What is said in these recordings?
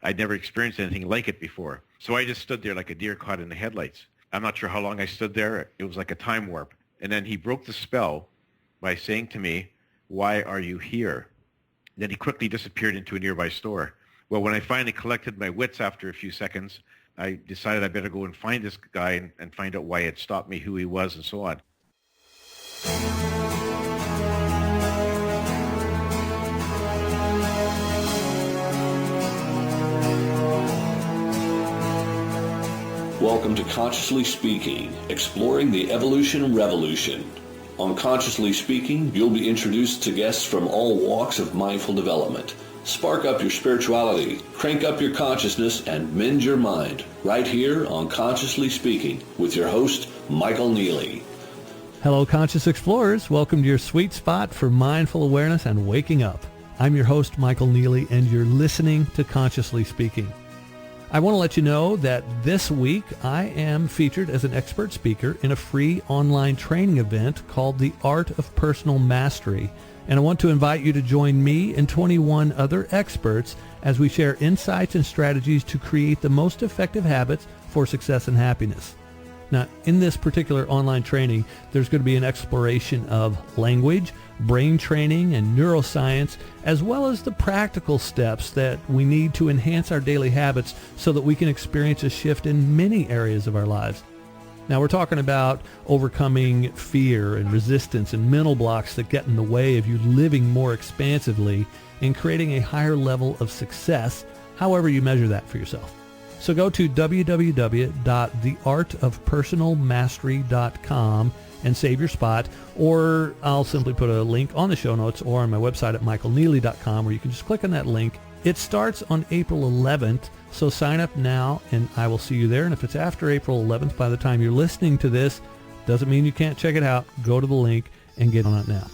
I'd never experienced anything like it before. So I just stood there like a deer caught in the headlights. I'm not sure how long I stood there. It was like a time warp. And then he broke the spell by saying to me, "Why are you here?" Then he quickly disappeared into a nearby store. Well, when I finally collected my wits after a few seconds, I decided I better go and find this guy and find out why he had stopped me, who he was, and so on. Welcome to Consciously Speaking, exploring the evolution revolution. On Consciously Speaking, you'll be introduced to guests from all walks of mindful development. Spark up your spirituality, crank up your consciousness, and mend your mind, right here on Consciously Speaking with your host, Michael Neeley. Hello, Conscious Explorers. Welcome to your sweet spot for mindful awareness and waking up. I'm your host, Michael Neeley, and you're listening to Consciously Speaking. I want to let you know that this week I am featured as an expert speaker in a free online training event called The Art of Personal Mastery. And I want to invite you to join me and 21 other experts as we share insights and strategies to create the most effective habits for success and happiness. Now, in this particular online training, there's going to be an exploration of language, brain training, and neuroscience, as well as the practical steps that we need to enhance our daily habits so that we can experience a shift in many areas of our lives. Now, we're talking about overcoming fear and resistance and mental blocks that get in the way of you living more expansively and creating a higher level of success, however you measure that for yourself. So go to www.theartofpersonalmastery.com and save your spot, or I'll simply put a link on the show notes or on my website at michaelneeley.com where you can just click on that link. It starts on April 11th, so sign up now and I will see you there. And if it's after April 11th, by the time you're listening to this, doesn't mean you can't check it out. Go to the link and get on it now.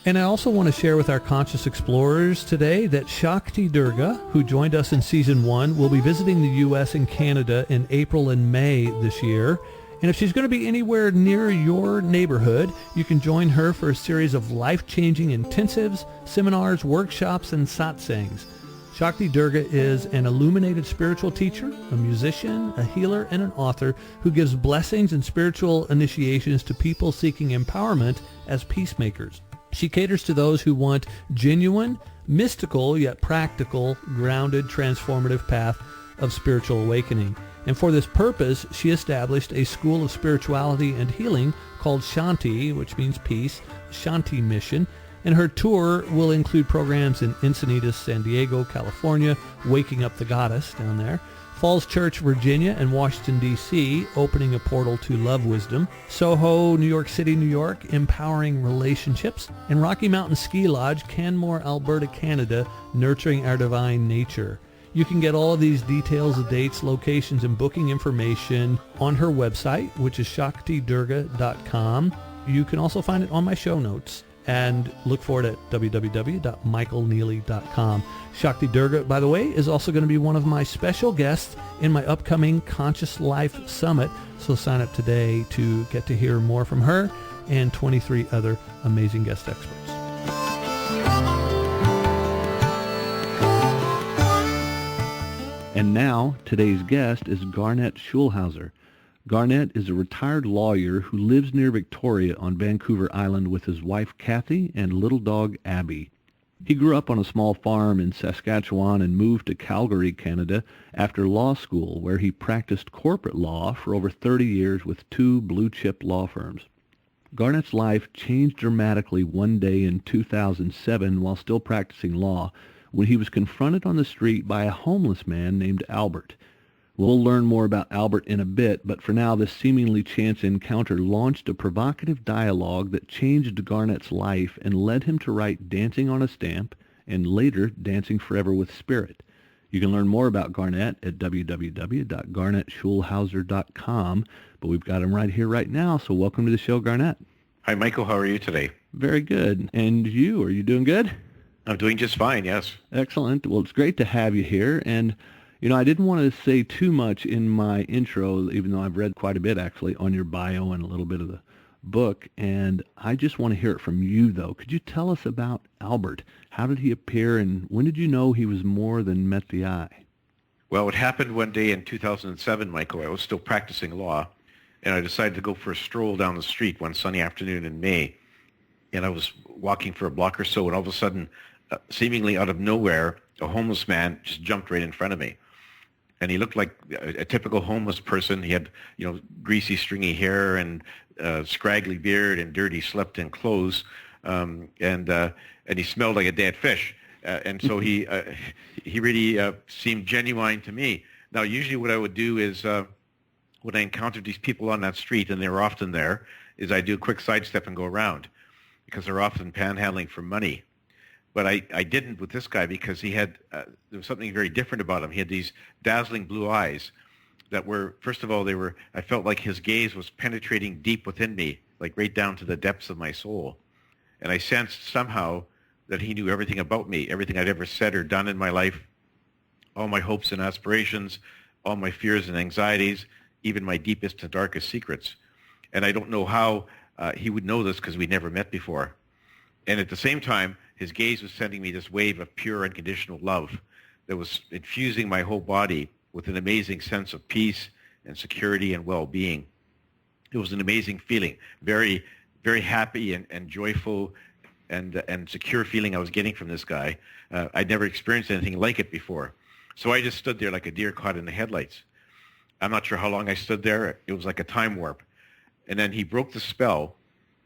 And I also want to share with our Conscious Explorers today that Shakti Durga, who joined us in Season 1, will be visiting the U.S. and Canada in April and May this year. And if she's going to be anywhere near your neighborhood, you can join her for a series of life-changing intensives, seminars, workshops, and satsangs. Shakti Durga is an illuminated spiritual teacher, a musician, a healer, and an author who gives blessings and spiritual initiations to people seeking empowerment as peacemakers. She caters to those who want genuine, mystical, yet practical, grounded, transformative path of spiritual awakening. And for this purpose, she established a school of spirituality and healing called Shanti, which means peace, Shanti Mission. And her tour will include programs in Encinitas, San Diego, California, Waking Up the Goddess down there, Falls Church, Virginia, and Washington, D.C., opening a portal to love wisdom, Soho, New York City, New York, empowering relationships, and Rocky Mountain Ski Lodge, Canmore, Alberta, Canada, nurturing our divine nature. You can get all of these details, dates, locations, and booking information on her website, which is shaktidurga.com. You can also find it on my show notes. And look for it at www.michaelneeley.com. Shakti Durga, by the way, is also going to be one of my special guests in my upcoming Conscious Life Summit. So sign up today to get to hear more from her and 23 other amazing guest experts. And now, today's guest is Garnet Schulhauser. Garnet is a retired lawyer who lives near Victoria on Vancouver Island with his wife Kathy and little dog Abby. He grew up on a small farm in Saskatchewan and moved to Calgary, Canada after law school, where he practiced corporate law for over 30 years with 2 blue-chip law firms. Garnet's life changed dramatically one day in 2007 while still practicing law when he was confronted on the street by a homeless man named Albert. We'll learn more about Albert in a bit, but for now, this seemingly chance encounter launched a provocative dialogue that changed Garnet's life and led him to write Dancing on a Stamp and later Dancing Forever with Spirit. You can learn more about Garnet at www.garnetschulhauser.com, but we've got him right here right now, so welcome to the show, Garnet. Hi, Michael. How are you today? Very good. And you, are you doing good? I'm doing just fine, yes. Excellent. Well, it's great to have you here, and you know, I didn't want to say too much in my intro, even though I've read quite a bit, actually, on your bio and a little bit of the book, and I just want to hear it from you, though. Could you tell us about Albert? How did he appear, and when did you know he was more than met the eye? Well, it happened one day in 2007, Michael. I was still practicing law, and I decided to go for a stroll down the street one sunny afternoon in May. And I was walking for a block or so, and all of a sudden, seemingly out of nowhere, a homeless man just jumped right in front of me. And he looked like a typical homeless person. He had, greasy, stringy hair and scraggly beard and dirty, slept-in clothes, and he smelled like a dead fish. And so he really seemed genuine to me. Now, usually what I would do is when I encountered these people on that street, and they were often there, is I do a quick sidestep and go around because they're often panhandling for money. But I didn't with this guy because he had, there was something very different about him. He had these dazzling blue eyes that were, first of all, I felt like his gaze was penetrating deep within me, like right down to the depths of my soul. And I sensed somehow that he knew everything about me, everything I'd ever said or done in my life, all my hopes and aspirations, all my fears and anxieties, even my deepest and darkest secrets. And I don't know how he would know this because we'd never met before. And at the same time, his gaze was sending me this wave of pure unconditional love that was infusing my whole body with an amazing sense of peace and security and well-being. It was an amazing feeling, very, very happy and joyful and secure feeling I was getting from this guy. I'd never experienced anything like it before. So I just stood there like a deer caught in the headlights. I'm not sure how long I stood there. It was like a time warp. And then he broke the spell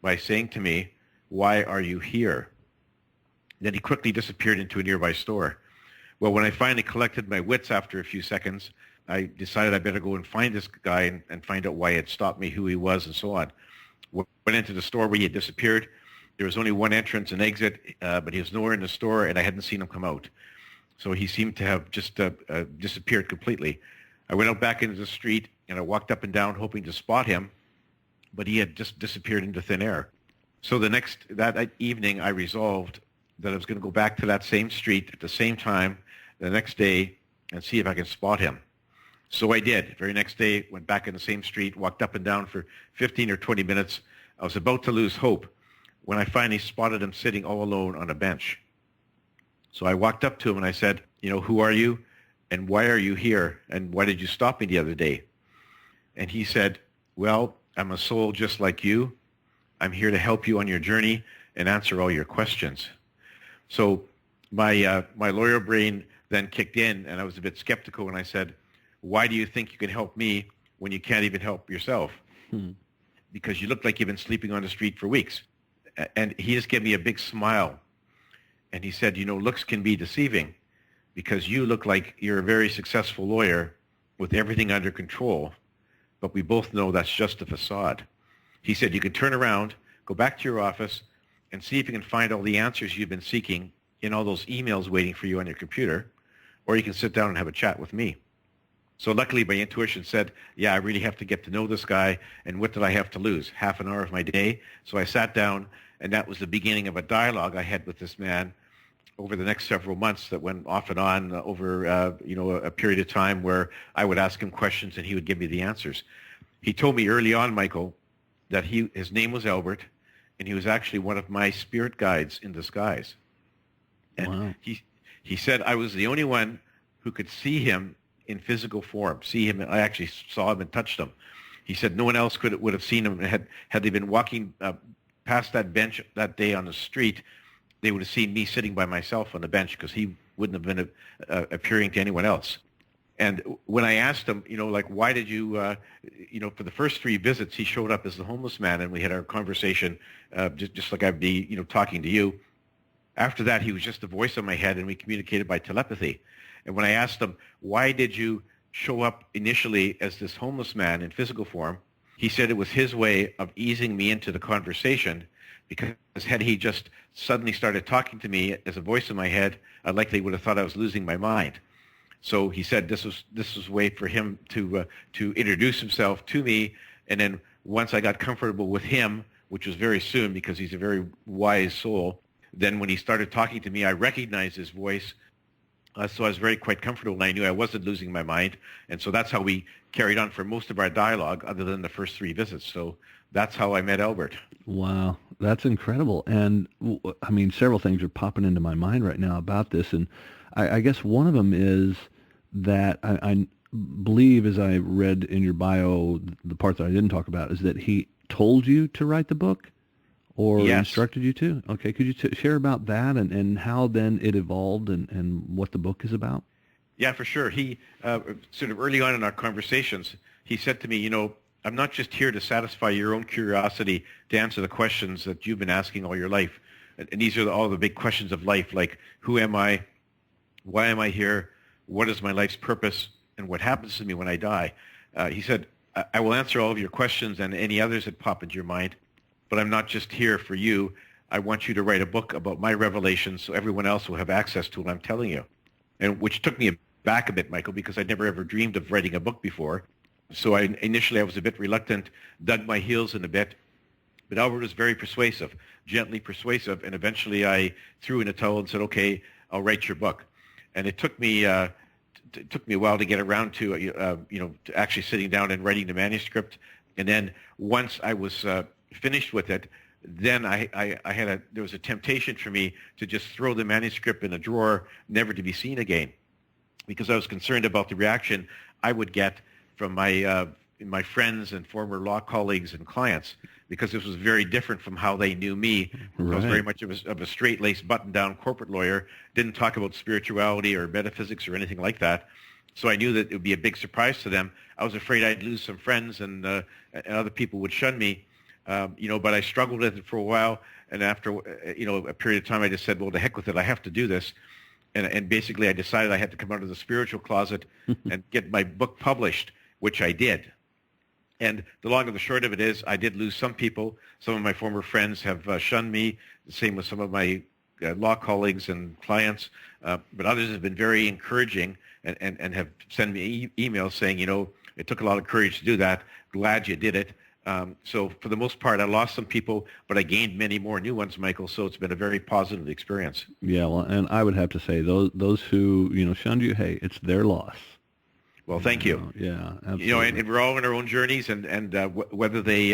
by saying to me, "Why are you here?" Then he quickly disappeared into a nearby store. Well, when I finally collected my wits after a few seconds, I decided I better go and find this guy and find out why he had stopped me, who he was, and so on. Went into the store where he had disappeared. There was only one entrance and exit, but he was nowhere in the store, and I hadn't seen him come out. So he seemed to have just disappeared completely. I went out back into the street, and I walked up and down hoping to spot him, but he had just disappeared into thin air. So that evening, I resolved that I was going to go back to that same street at the same time the next day and see if I could spot him. So I did. The very next day, went back in the same street, walked up and down for 15 or 20 minutes. I was about to lose hope when I finally spotted him sitting all alone on a bench. So I walked up to him and I said, "Who are you and why are you here and why did you stop me the other day?" And he said, "Well, I'm a soul just like you. I'm here to help you on your journey and answer all your questions." So my lawyer brain then kicked in, and I was a bit skeptical, and I said, "Why do you think you can help me when you can't even help yourself?" Because you look like you've been sleeping on the street for weeks. And he just gave me a big smile, and he said, "Looks can be deceiving because you look like you're a very successful lawyer with everything under control, but we both know that's just a facade." He said, "You can turn around, go back to your office, and see if you can find all the answers you've been seeking in all those emails waiting for you on your computer, or you can sit down and have a chat with me." So luckily my intuition said, yeah, I really have to get to know this guy, and what did I have to lose? Half an hour of my day. So I sat down, and that was the beginning of a dialogue I had with this man over the next several months that went off and on over a period of time where I would ask him questions and he would give me the answers. He told me early on, Michael, that his name was Albert, and he was actually one of my spirit guides in disguise. And Wow. he said I was the only one who could see him in physical form, see him. I actually saw him and touched him. He said no one else would have seen him. Had they been walking past that bench that day on the street, they would have seen me sitting by myself on the bench because he wouldn't have been appearing to anyone else. And when I asked him, why did you, for the first 3 visits, he showed up as the homeless man, and we had our conversation just like I'd be, talking to you. After that, he was just the voice in my head, and we communicated by telepathy. And when I asked him, why did you show up initially as this homeless man in physical form, he said it was his way of easing me into the conversation, because had he just suddenly started talking to me as a voice in my head, I likely would have thought I was losing my mind. So he said this was a way for him to introduce himself to me, and then once I got comfortable with him, which was very soon because he's a very wise soul, then when he started talking to me, I recognized his voice, so I was quite comfortable, and I knew I wasn't losing my mind, and so that's how we carried on for most of our dialogue, other than the first 3 visits. So that's how I met Albert. Wow, that's incredible. And several things are popping into my mind right now about this, and I guess one of them is that I believe, as I read in your bio, the part that I didn't talk about is that he told you to write the book or Yes. instructed you to. Okay, could you share about that and how then it evolved and what the book is about? Yeah, for sure. He, sort of early on in our conversations, he said to me, I'm not just here to satisfy your own curiosity to answer the questions that you've been asking all your life. And these are all the big questions of life, like who am I? Why am I here? What is my life's purpose? And what happens to me when I die? He said, I will answer all of your questions and any others that pop into your mind, but I'm not just here for you. I want you to write a book about my revelations so everyone else will have access to what I'm telling you. And which took me back a bit, Michael, because I'd never ever dreamed of writing a book before. So initially I was a bit reluctant, dug my heels in a bit, but Albert was very persuasive, gently persuasive, and eventually I threw in a towel and said, okay, I'll write your book. And it took me a while to get around to, to actually sitting down and writing the manuscript. And then once I was finished with it, then there was a temptation for me to just throw the manuscript in a drawer, never to be seen again, because I was concerned about the reaction I would get from my friends and former law colleagues and clients, because this was very different from how they knew me. Right. I was very much of a straight-laced, button-down corporate lawyer, didn't talk about spirituality or metaphysics or anything like that. So I knew that it would be a big surprise to them. I was afraid I'd lose some friends and other people would shun me, but I struggled with it for a while. And after, a period of time, I just said, well, to heck with it. I have to do this. And basically I decided I had to come out of the spiritual closet and get my book published, which I did. And the long and the short of it is I did lose some people. Some of my former friends have shunned me, the same with some of my law colleagues and clients. But others have been very encouraging and have sent me emails saying, it took a lot of courage to do that. Glad you did it. So for the most part, I lost some people, but I gained many more new ones, Michael. So it's been a very positive experience. Yeah, well, and I would have to say those who shunned you, hey, it's their loss. Well, thank you. Yeah, absolutely. And we're all on our own journeys, and whether they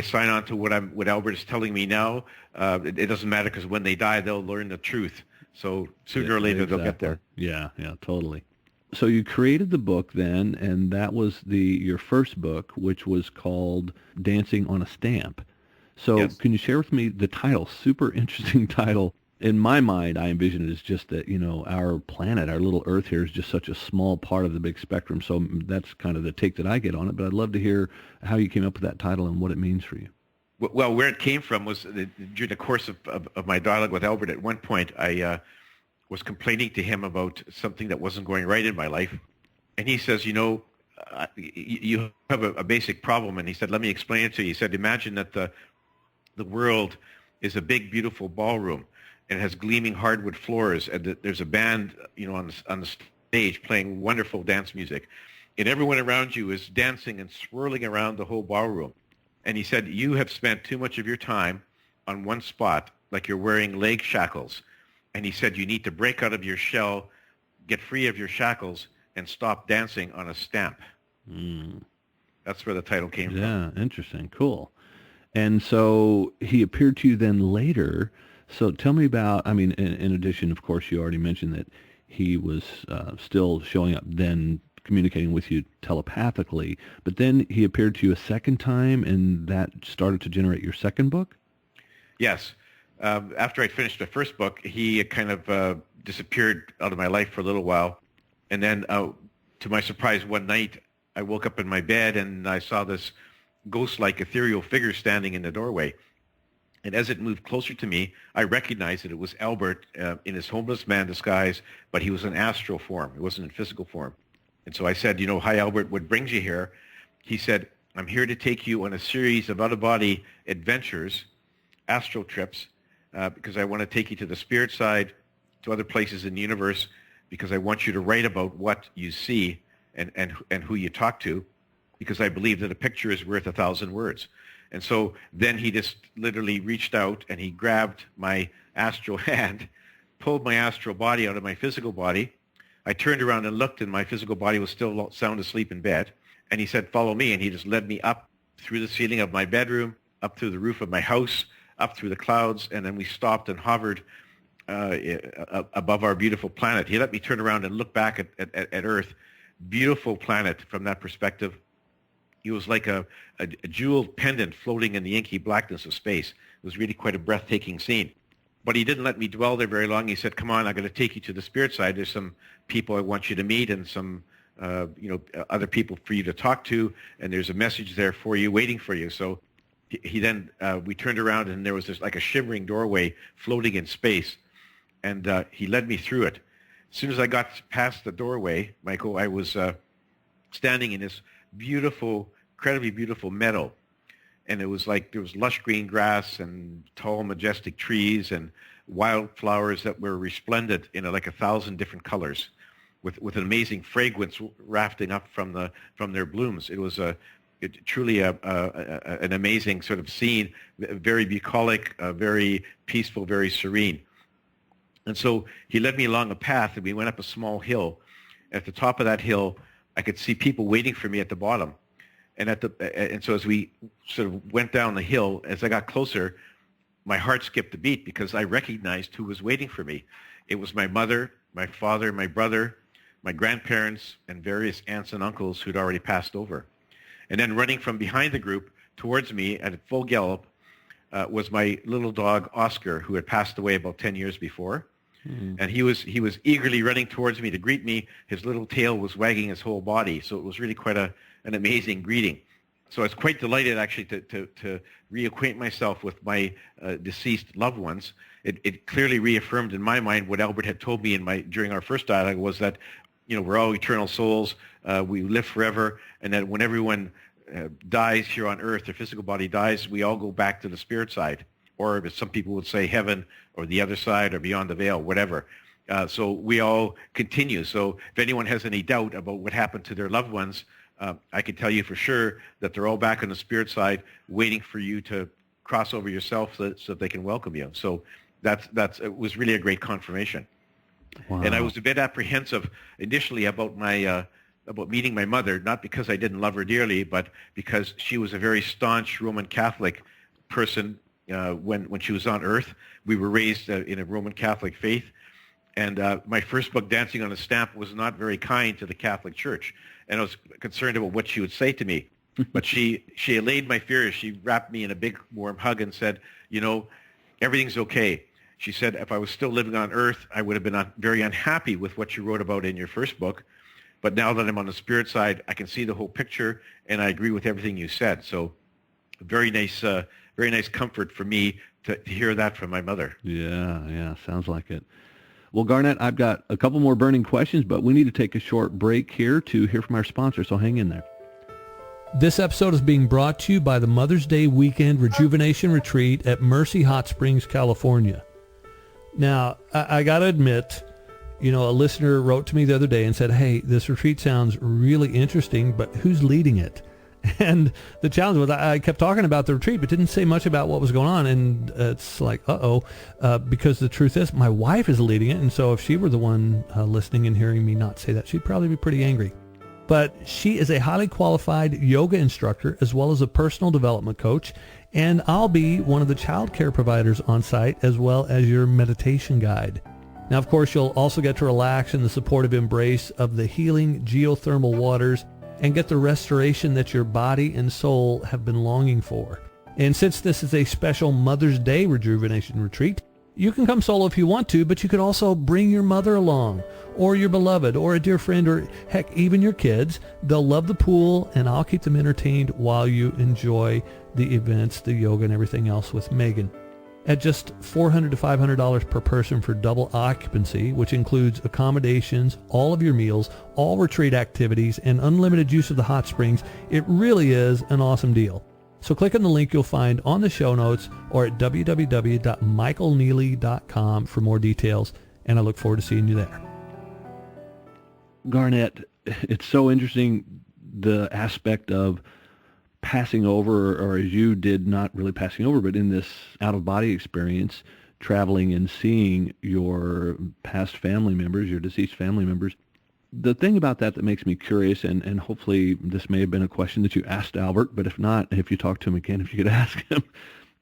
sign on to what Albert is telling me now, it doesn't matter, because when they die, they'll learn the truth. So sooner or later, they'll get there. Yeah, totally. So you created the book then, and that was your first book, which was called Dancing on a Stamp. So Yes. Can you share with me the title? Super interesting title. In my mind, I envision it as just that, our planet, our little Earth here is just such a small part of the big spectrum. So that's kind of the take that I get on it. But I'd love to hear how you came up with that title and what it means for you. Well, where it came from was during the course of my dialogue with Albert. At one point, I was complaining to him about something that wasn't going right in my life. And he says, you have a basic problem. And he said, let me explain it to you. He said, imagine that the world is a big, beautiful ballroom. And it has gleaming hardwood floors, and there's a band, on the stage playing wonderful dance music, and everyone around you is dancing and swirling around the whole ballroom. And he said, you have spent too much of your time on one spot, like you're wearing leg shackles. And he said, you need to break out of your shell, get free of your shackles, and stop dancing on a stamp. That's where the title came from. Yeah, interesting, cool. And so he appeared to you then later. So tell me about, in addition, of course, you already mentioned that he was still showing up then, communicating with you telepathically, but then he appeared to you a second time, and that started to generate your second book? Yes. After I'd finished the first book, he kind of disappeared out of my life for a little while. And then, to my surprise, one night, I woke up in my bed, and I saw this ghost-like ethereal figure standing in the doorway. And as it moved closer to me, I recognized that it was Albert in his homeless man disguise, but he was in astral form. He wasn't in physical form. And so I said, hi, Albert, what brings you here? He said, I'm here to take you on a series of out-of-body adventures, astral trips, because I want to take you to the spirit side, to other places in the universe, because I want you to write about what you see and who you talk to, because I believe that a picture is worth 1,000 words. And so then he just literally reached out and he grabbed my astral hand, pulled my astral body out of my physical body. I turned around and looked, and my physical body was still sound asleep in bed. And he said, follow me. And he just led me up through the ceiling of my bedroom, up through the roof of my house, up through the clouds. And then we stopped and hovered above our beautiful planet. He let me turn around and look back at Earth. Beautiful planet from that perspective. It was like a jeweled pendant floating in the inky blackness of space. It was really quite a breathtaking scene. But he didn't let me dwell there very long. He said, come on, I'm going to take you to the spirit side. There's some people I want you to meet and some other people for you to talk to, and there's a message there for you, waiting for you. So he then, we turned around, and there was this like a shimmering doorway floating in space, and he led me through it. As soon as I got past the doorway, Michael, I was standing in this beautiful, incredibly beautiful meadow, and it was like there was lush green grass and tall, majestic trees and wildflowers that were resplendent in like 1,000 different colors, with an amazing fragrance wafting up from their blooms. It was truly an amazing sort of scene, very bucolic, very peaceful, very serene. And so he led me along a path, and we went up a small hill. At the top of that hill, I could see people waiting for me at the bottom. And so as we sort of went down the hill, as I got closer, my heart skipped a beat because I recognized who was waiting for me. It was my mother, my father, my brother, my grandparents, and various aunts and uncles who'd already passed over. And then running from behind the group towards me at full gallop was my little dog, Oscar, who had passed away about 10 years before. Mm-hmm. And he was eagerly running towards me to greet me. His little tail was wagging his whole body. So it was really quite an amazing greeting. So I was quite delighted actually to reacquaint myself with my deceased loved ones. It clearly reaffirmed in my mind what Albert had told me during our first dialogue, was that, we're all eternal souls. We live forever, and that when everyone dies here on earth, their physical body dies, we all go back to the spirit side, or as some people would say, heaven, or the other side, or beyond the veil, whatever. So we all continue. So if anyone has any doubt about what happened to their loved ones, I can tell you for sure that they're all back on the spirit side, waiting for you to cross over yourself so that they can welcome you. So it was really a great confirmation. Wow. And I was a bit apprehensive initially about meeting my mother, not because I didn't love her dearly, but because she was a very staunch Roman Catholic person when she was on earth. We were raised in a Roman Catholic faith, and my first book, Dancing on a Stamp, was not very kind to the Catholic Church, and I was concerned about what she would say to me. But she allayed my fears. She wrapped me in a big warm hug and said, everything's okay. She said, if I was still living on earth, I would have been very unhappy with what you wrote about in your first book. But now that I'm on the spirit side, I can see the whole picture, and I agree with everything you said. So very nice comfort for me to hear that from my mother. Yeah, sounds like it. Well, Garnet, I've got a couple more burning questions, but we need to take a short break here to hear from our sponsor, so hang in there. This episode is being brought to you by the Mother's Day Weekend Rejuvenation Retreat at Mercy Hot Springs, California. Now, I got to admit, a listener wrote to me the other day and said, hey, this retreat sounds really interesting, but who's leading it? And the challenge was I kept talking about the retreat, but didn't say much about what was going on. And it's like, because the truth is my wife is leading it. And so if she were the one listening and hearing me not say that, she'd probably be pretty angry. But she is a highly qualified yoga instructor as well as a personal development coach. And I'll be one of the child care providers on site as well as your meditation guide. Now, of course, you'll also get to relax in the supportive embrace of the healing geothermal waters and get the restoration that your body and soul have been longing for. And since this is a special Mother's Day rejuvenation retreat, you can come solo if you want to, but you could also bring your mother along, or your beloved, or a dear friend, or heck, even your kids. They'll love the pool, and I'll keep them entertained while you enjoy the events, the yoga, and everything else with Megan. At just $400 to $500 per person for double occupancy, which includes accommodations, all of your meals, all retreat activities, and unlimited use of the hot springs, it really is an awesome deal. So click on the link you'll find on the show notes or at www.michaelneeley.com for more details, and I look forward to seeing you there. Garnet, it's so interesting, the aspect of passing over, or as you did, not really passing over, but in this out-of-body experience, traveling and seeing your past family members, your deceased family members. The thing about that makes me curious, and hopefully this may have been a question that you asked Albert, but if not, if you talk to him again, if you could ask him,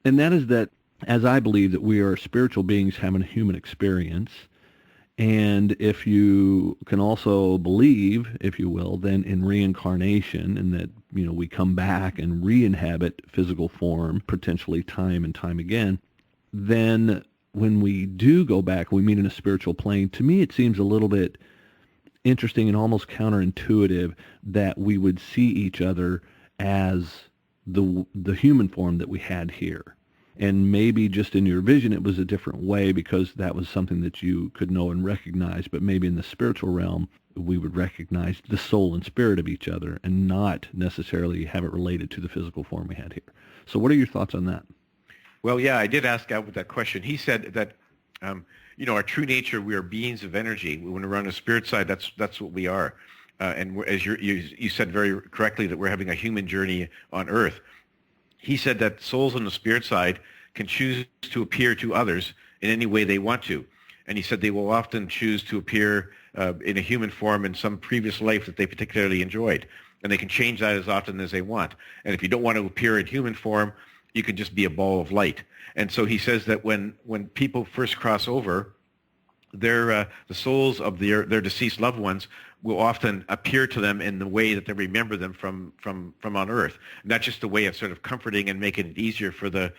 and that is that as I believe that we are spiritual beings having a human experience. And if you can also believe, if you will, then in reincarnation, and that, we come back and re-inhabit physical form, potentially time and time again, then when we do go back, we meet in a spiritual plane, to me it seems a little bit interesting and almost counterintuitive that we would see each other as the human form that we had here. And maybe just in your vision it was a different way because that was something that you could know and recognize, but maybe in the spiritual realm we would recognize the soul and spirit of each other and not necessarily have it related to the physical form we had here. So what are your thoughts on that? Well, yeah, I did ask Albert that question. He said that, our true nature, we are beings of energy. When we're on the spirit side, that's what we are. As you said very correctly, that we're having a human journey on Earth. He said that souls on the spirit side can choose to appear to others in any way they want to. And he said they will often choose to appear in a human form in some previous life that they particularly enjoyed. And they can change that as often as they want. And if you don't want to appear in human form, you can just be a ball of light. And so he says that when people first cross over, the souls of their deceased loved ones will often appear to them in the way that they remember them from on Earth. And that's just a way of sort of comforting and making it easier for the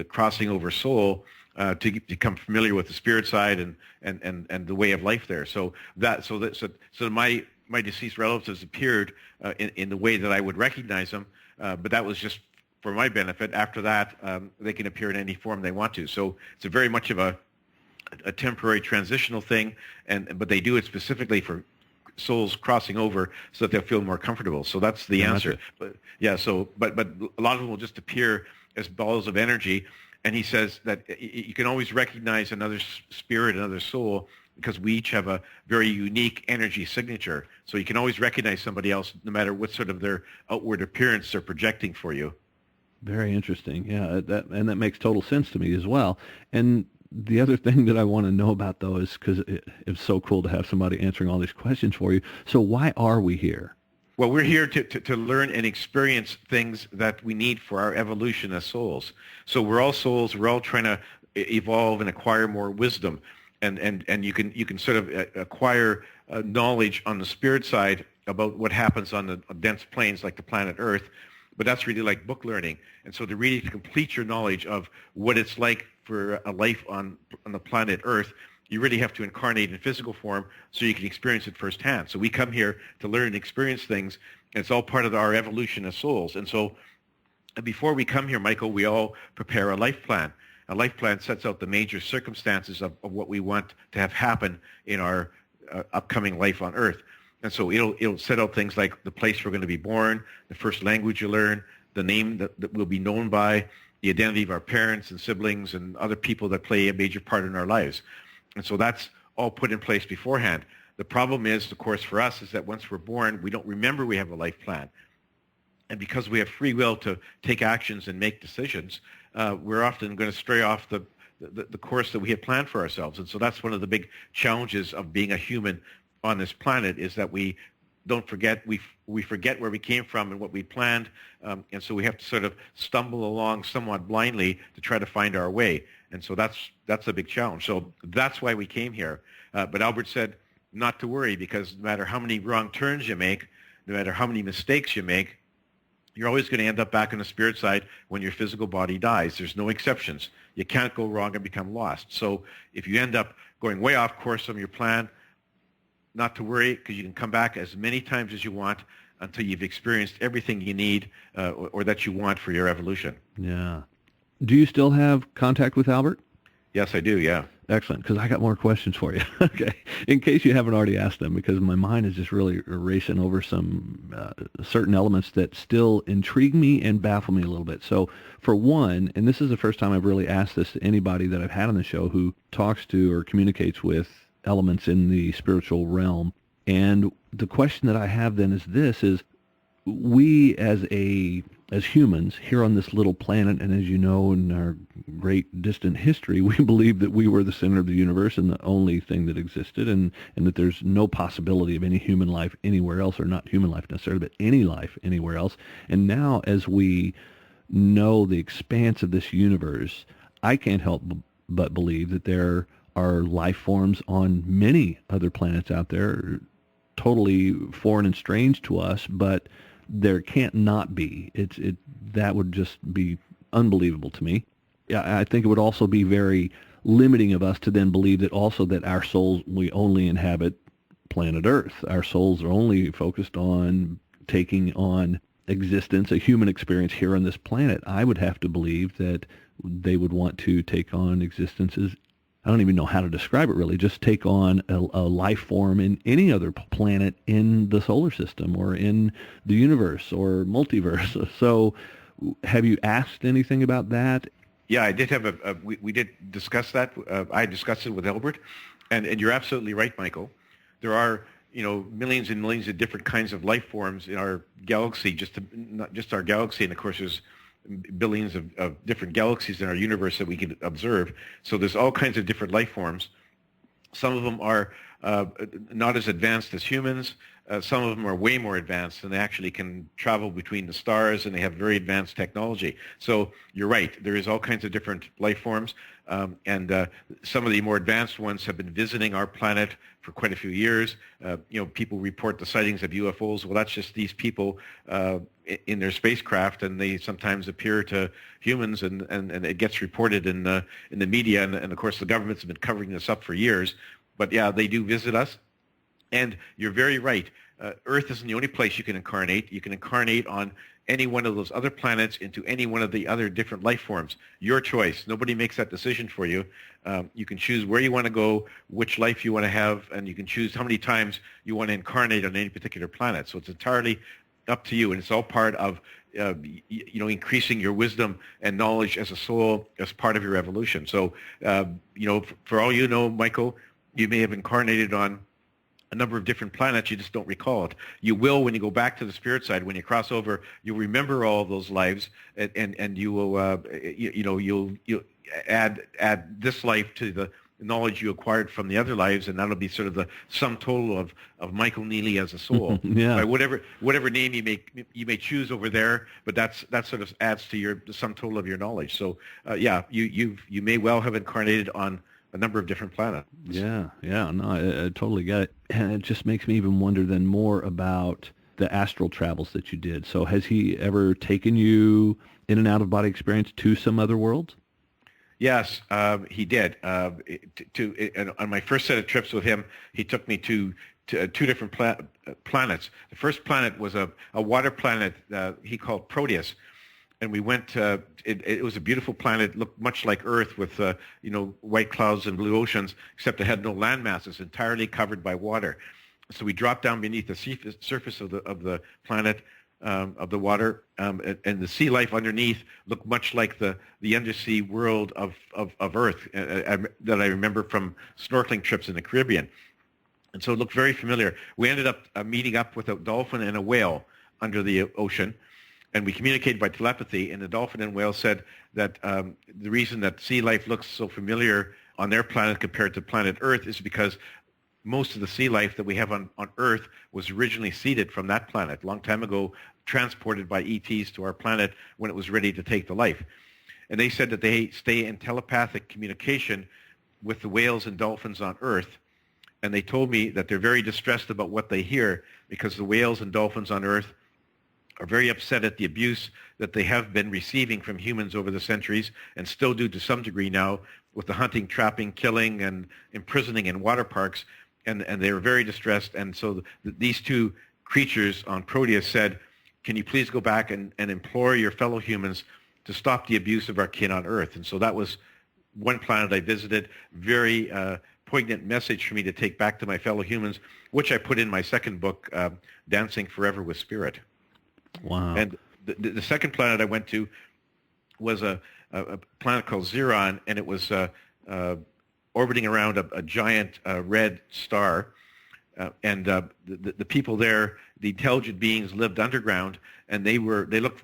crossing over soul to become familiar with the spirit side and the way of life there. So my deceased relatives appeared in the way that I would recognize them, but that was just for my benefit. After that, they can appear in any form they want to. So it's a very much of a temporary transitional thing, but they do it specifically for souls crossing over so that they'll feel more comfortable. So that's the answer. But a lot of them will just appear as balls of energy. And he says that you can always recognize another spirit, another soul, because we each have a very unique energy signature. So you can always recognize somebody else no matter what sort of their outward appearance they're projecting for you. Very interesting. Yeah, that makes total sense to me as well. And the other thing that I want to know about, though, is because it's so cool to have somebody answering all these questions for you. So why are we here? Well, we're here to learn and experience things that we need for our evolution as souls. So we're all souls. We're all trying to evolve and acquire more wisdom. And you can sort of acquire knowledge on the spirit side about what happens on the dense planes like the planet Earth. But that's really like book learning. And so to really complete your knowledge of what it's like for a life on the planet Earth, you really have to incarnate in physical form so you can experience it firsthand. So we come here to learn and experience things, and it's all part of our evolution as souls. And so before we come here, Michael, we all prepare a life plan. A life plan sets out the major circumstances of what we want to have happen in our upcoming life on Earth. And so it'll set out things like the place we're going to be born, the first language you learn, the name that we'll be known by, the identity of our parents and siblings and other people that play a major part in our lives. And so that's all put in place beforehand. The problem is, of course, for us is that once we're born, we don't remember we have a life plan. And because we have free will to take actions and make decisions, we're often going to stray off the course that we had planned for ourselves. And so that's one of the big challenges of being a human on this planet, is that we don't forget, we forget where we came from and what we planned, and so we have to sort of stumble along somewhat blindly to try to find our way. And so that's a big challenge. So that's why we came here. But Albert said not to worry, because no matter how many wrong turns you make, no matter how many mistakes you make, you're always going to end up back on the spirit side when your physical body dies. There's no exceptions. You can't go wrong and become lost. So if you end up going way off course from your plan, not to worry, because you can come back as many times as you want until you've experienced everything you need or that you want for your evolution. Yeah. Do you still have contact with Albert? Yes, I do, yeah. Excellent, because I got more questions for you. Okay. In case you haven't already asked them, because my mind is just really racing over some certain elements that still intrigue me and baffle me a little bit. So for one, and this is the first time I've really asked this to anybody that I've had on the show who talks to or communicates with elements in the spiritual realm. And the question that I have then is this, is we as humans here on this little planet, and as you know, in our great distant history, we believe that we were the center of the universe and the only thing that existed, and that there's no possibility of any human life anywhere else, or not human life necessarily, but any life anywhere else. And now as we know the expanse of this universe, I can't help but believe that there are life forms on many other planets out there, totally foreign and strange to us, but there can't not be. That would just be unbelievable to me. Yeah, I think it would also be very limiting of us to then believe that also that our souls, we only inhabit planet Earth. Our souls are only focused on taking on existence, a human experience here on this planet. I would have to believe that they would want to take on existences. I don't even know how to describe it really. Just take on a life form in any other planet in the solar system or in the universe or multiverse. So have you asked anything about that? Yeah, I did have we did discuss that. I discussed it with Albert, and you're absolutely right, Michael. There are, millions and millions of different kinds of life forms in our galaxy, not just our galaxy, and of course there's billions of different galaxies in our universe that we can observe. So there's all kinds of different life forms. Some of them are not as advanced as humans. Some of them are way more advanced, and they actually can travel between the stars, and they have very advanced technology. So you're right. There is all kinds of different life forms, and some of the more advanced ones have been visiting our planet for quite a few years. People report the sightings of UFOs. Well, that's just these people in their spacecraft, and they sometimes appear to humans, and it gets reported in the media, and of course the governments have been covering this up for years. But yeah, they do visit us. And you're very right. Earth isn't the only place you can incarnate. You can incarnate on any one of those other planets into any one of the other different life forms. Your choice. Nobody makes that decision for you. You can choose where you want to go, which life you want to have, and you can choose how many times you want to incarnate on any particular planet. So it's entirely up to you, and it's all part of increasing your wisdom and knowledge as a soul as part of your evolution. So, for all you know, Michael, you may have incarnated on a number of different planets. You just don't recall it. You will when you go back to the spirit side. When you cross over, you'll remember all of those lives, and you will you'll add this life to the knowledge you acquired from the other lives, and that'll be sort of the sum total of Michael Neeley as a soul. Yeah. By whatever name you may choose over there, but that sort of adds to the sum total of your knowledge. So you may well have incarnated on a number of different planets. Yeah, no, I totally get it. And it just makes me even wonder then more about the astral travels that you did. So has he ever taken you in and out of body experience to some other worlds? Yes, he did. On my first set of trips with him, he took me to two different planets. The first planet was a water planet he called Proteus. And we went. It was a beautiful planet. It looked much like Earth, with white clouds and blue oceans, except it had no land masses, entirely covered by water. So we dropped down beneath the surface of the planet, of the water, and the sea life underneath looked much like the undersea world of Earth that I remember from snorkeling trips in the Caribbean. And so it looked very familiar. We ended up meeting up with a dolphin and a whale under the ocean. And we communicated by telepathy, and the dolphin and whale said that the reason that sea life looks so familiar on their planet compared to planet Earth is because most of the sea life that we have on Earth was originally seeded from that planet, a long time ago, transported by ETs to our planet when it was ready to take the life. And they said that they stay in telepathic communication with the whales and dolphins on Earth. And they told me that they're very distressed about what they hear, because the whales and dolphins on Earth are very upset at the abuse that they have been receiving from humans over the centuries, and still do to some degree now, with the hunting, trapping, killing, and imprisoning in water parks. And they were very distressed. And so these two creatures on Proteus said, can you please go back and implore your fellow humans to stop the abuse of our kin on Earth? And so that was one planet I visited. Very poignant message for me to take back to my fellow humans, which I put in my second book, Dancing Forever with Spirit. Wow. And the second planet I went to was a planet called Zeron, and it was orbiting around a giant red star. And the people there, the intelligent beings, lived underground, and they looked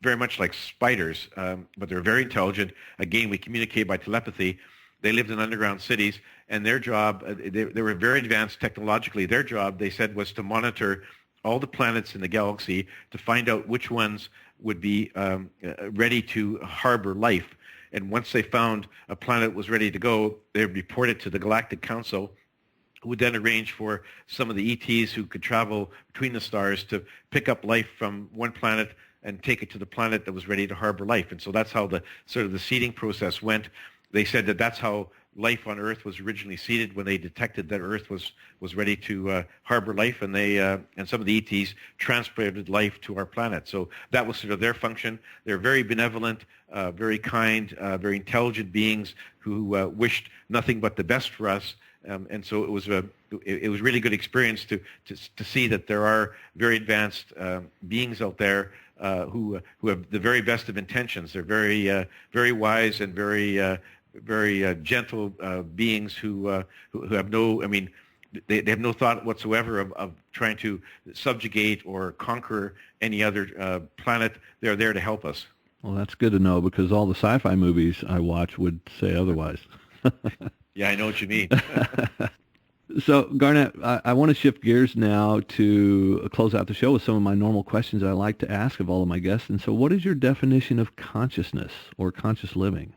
very much like spiders, but they were very intelligent. Again, we communicated by telepathy. They lived in underground cities, and their job, they were very advanced technologically. Their job, they said, was to monitor all the planets in the galaxy to find out which ones would be ready to harbor life. And once they found a planet was ready to go, they would report it to the Galactic Council, who would then arrange for some of the ETs who could travel between the stars to pick up life from one planet and take it to the planet that was ready to harbor life. And so that's how the sort of the seeding process went. They said that that's how life on Earth was originally seeded, when they detected that Earth was ready to harbor life, and they and some of the ETs transported life to our planet. So that was sort of their function. They're very benevolent, very kind, very intelligent beings who wished nothing but the best for us. And so it was a really good experience to see that there are very advanced beings out there who have the very best of intentions. They're very wise and very gentle beings who have no, I mean, they have no thought whatsoever of trying to subjugate or conquer any other planet. They're there to help us. Well, that's good to know, because all the sci-fi movies I watch would say otherwise. Yeah, I know what you mean. So, Garnet, I want to shift gears now to close out the show with some of my normal questions I like to ask of all of my guests. And so what is your definition of consciousness or conscious living?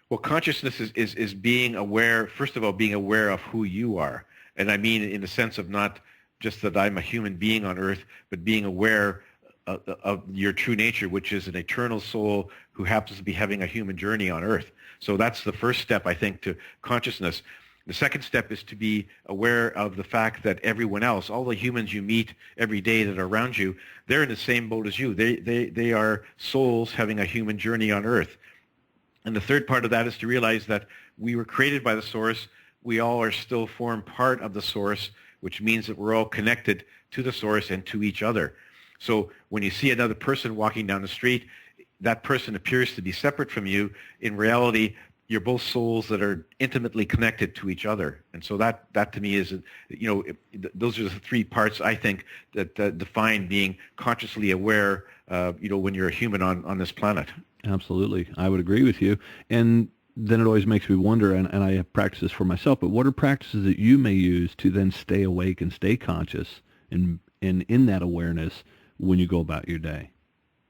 Well, consciousness is being aware, first of all, being aware of who you are. And I mean in the sense of not just that I'm a human being on Earth, but being aware of your true nature, which is an eternal soul who happens to be having a human journey on Earth. So that's the first step, I think, to consciousness. The second step is to be aware of the fact that everyone else, all the humans you meet every day that are around you, they're in the same boat as you. They are souls having a human journey on Earth. And the third part of that is to realize that we were created by the Source. We all are still form part of the Source, which means that we're all connected to the Source and to each other. So when you see another person walking down the street, that person appears to be separate from you. In reality, you're both souls that are intimately connected to each other. And so that to me is, those are the three parts, I think, that define being consciously aware, when you're a human on this planet. Absolutely. I would agree with you. And then it always makes me wonder, and I have practiced this for myself, but what are practices that you may use to then stay awake and stay conscious and in that awareness when you go about your day?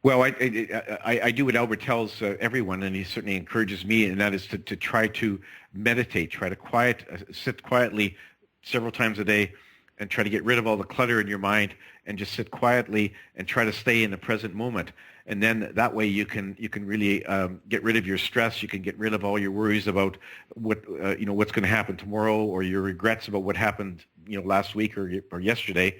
Well, I do what Albert tells everyone, and he certainly encourages me, and that is to try to meditate, try to sit quietly several times a day, and try to get rid of all the clutter in your mind, and just sit quietly and try to stay in the present moment. And then that way you can really get rid of your stress. You can get rid of all your worries about what's going to happen tomorrow, or your regrets about what happened last week or yesterday.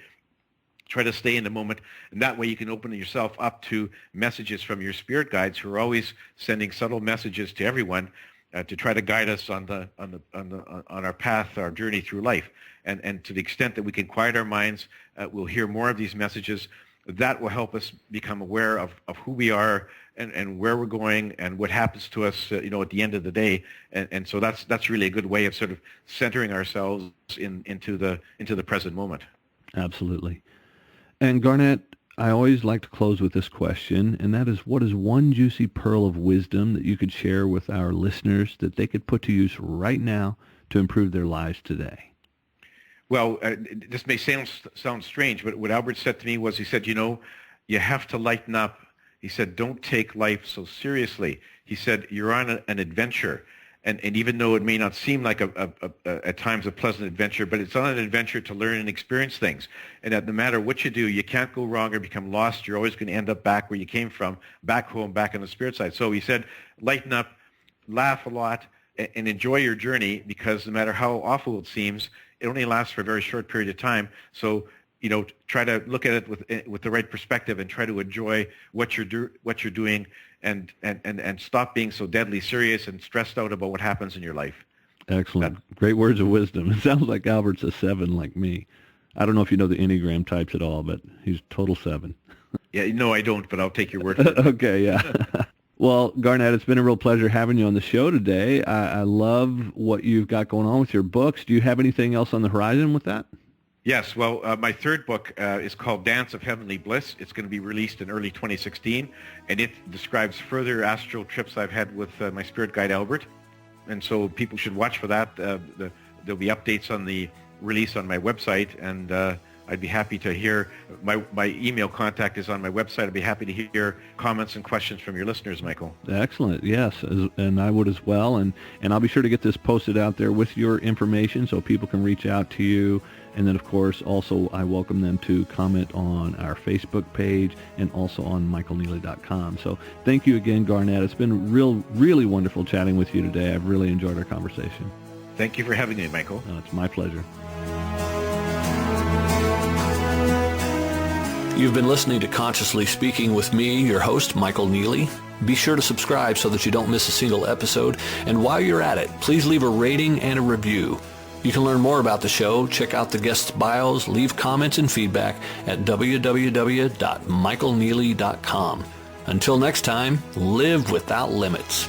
Try to stay in the moment, and that way you can open yourself up to messages from your spirit guides, who are always sending subtle messages to everyone to try to guide us on our path, our journey through life. And to the extent that we can quiet our minds, we'll hear more of these messages. That will help us become aware of who we are and where we're going and what happens to us, at the end of the day. And so that's really a good way of sort of centering ourselves into the present moment. Absolutely. And Garnet, I always like to close with this question, and that is, what is one juicy pearl of wisdom that you could share with our listeners that they could put to use right now to improve their lives today? Well, this may sound strange, but what Albert said to me was, he said, you have to lighten up. He said, don't take life so seriously. He said, you're on an adventure. And even though it may not seem like at times a pleasant adventure, but it's on an adventure to learn and experience things. And that no matter what you do, you can't go wrong or become lost. You're always going to end up back where you came from, back home, back on the spirit side. So he said, lighten up, laugh a lot, and enjoy your journey, because no matter how awful it seems, it only lasts for a very short period of time. So, try to look at it with the right perspective and try to enjoy what you're doing, and stop being so deadly serious and stressed out about what happens in your life. Excellent. Great words of wisdom. It sounds like Albert's a 7 like me. I don't know if you know the Enneagram types at all, but he's total 7. Yeah, no, I don't, but I'll take your word for it. Okay, yeah. Well, Garnet, it's been a real pleasure having you on the show today. I love what you've got going on with your books. Do you have anything else on the horizon with that? Yes. Well, my third book is called Dance of Heavenly Bliss. It's going to be released in early 2016, and it describes further astral trips I've had with my spirit guide, Albert. And so people should watch for that. There'll be updates on the release on my website, and I'd be happy to hear. My email contact is on my website. I'd be happy to hear comments and questions from your listeners, Michael. Excellent. Yes, and I would as well. And I'll be sure to get this posted out there with your information so people can reach out to you. And then, of course, also I welcome them to comment on our Facebook page and also on michaelneeley.com. So thank you again, Garnet. It's been really wonderful chatting with you today. I've really enjoyed our conversation. Thank you for having me, Michael. It's my pleasure. You've been listening to Consciously Speaking with me, your host, Michael Neeley. Be sure to subscribe so that you don't miss a single episode. And while you're at it, please leave a rating and a review. You can learn more about the show, check out the guests' bios, leave comments and feedback at www.michaelneeley.com. Until next time, live without limits.